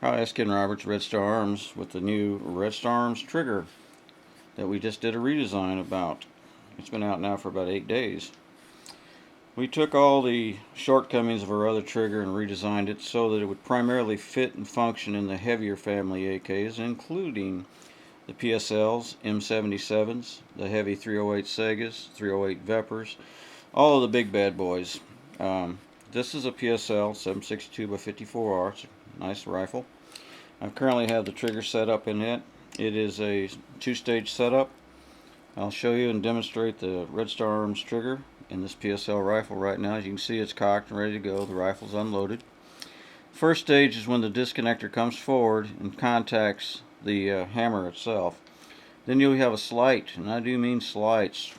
Hi, it's Ken Roberts, Red Star Arms, with the new Red Star Arms trigger that we just did a redesign about. It's been out now for about 8 days. We took all the shortcomings of our other trigger and redesigned it so that it would primarily fit and function in the heavier family AKs, including the PSLs, M77s, the heavy 308 Segas, 308 Vepers, all of the big bad boys. This is a PSL 762 by 54R. It's a nice rifle. I currently have the trigger set up in it. It is a two-stage setup. I'll show you and demonstrate the Red Star Arms trigger in this PSL rifle right now. As you can see, it's cocked and ready to go. The rifle's unloaded. First stage is when the disconnector comes forward and contacts the hammer itself. Then you'll have a slight, and I do mean slight,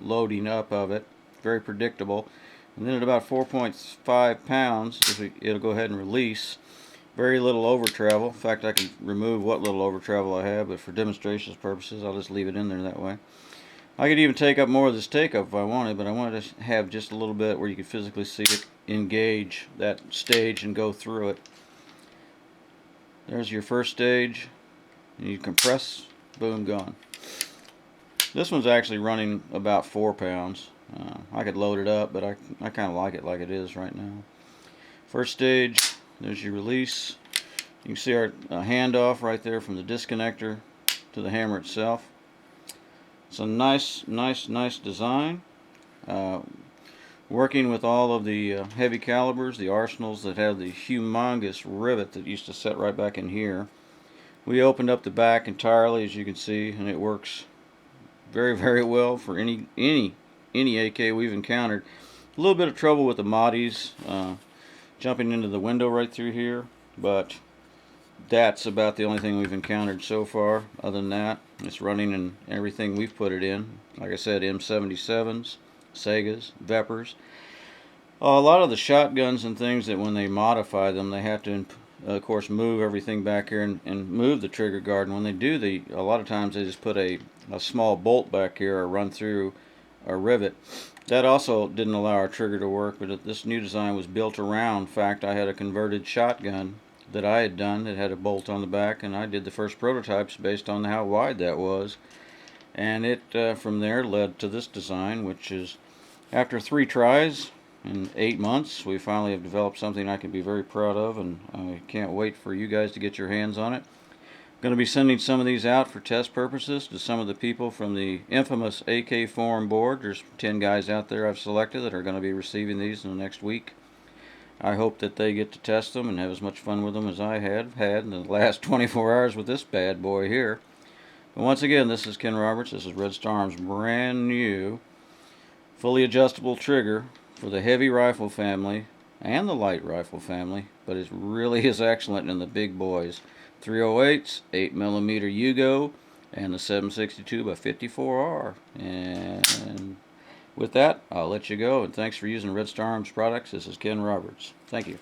loading up of it. Very predictable. And then at about 4.5 pounds, it'll go ahead and release. Very little over travel. In fact, I can remove what little over travel I have, but for demonstration purposes, I'll just leave it in there that way. I could even take up more of this take-up if I wanted, but I wanted to have just a little bit where you could physically see it engage that stage and go through it. There's your first stage. And you compress, boom, gone. This one's actually running about 4 pounds. I could load it up, but I kind of like it is right now. First stage, there's your release. You can see our handoff right there from the disconnector to the hammer itself. It's a nice design. Working with all of the heavy calibers, the arsenals that have the humongous rivet that used to set right back in here. We opened up the back entirely, as you can see, and it works very well for any AK we've encountered. A little bit of trouble with the Maadis jumping into the window right through here, but that's about the only thing we've encountered so far. Other than that, it's running in everything we've put it in. Like I said, M77s, Segas, Vepers. A lot of the shotguns and things that when they modify them, they have to, of course, move everything back here and move the trigger guard. And when they do, a lot of times they just put a small bolt back here or run through a rivet. That also didn't allow our trigger to work, but this new design was built around. In fact, I had a converted shotgun that I had done that had a bolt on the back, and I did the first prototypes based on how wide that was. And it from there led to this design, which is, after 3 tries in 8 months, we finally have developed something I can be very proud of, and I can't wait for you guys to get your hands on it. I'm going to be sending some of these out for test purposes to some of the people from the infamous AK forum board. There's 10 guys out there I've selected that are going to be receiving these in the next week. I hope that they get to test them and have as much fun with them as I have had in the last 24 hours with this bad boy here. But once again, this is Ken Roberts. This is Red Star Arms' brand new fully adjustable trigger for the heavy rifle family and the light rifle family, but it really is excellent in the big boys. 308s, 8mm Yugo, and the 762 by 54R. And with that, I'll let you go, and thanks for using Red Star Arms products. This is Ken Roberts. Thank you.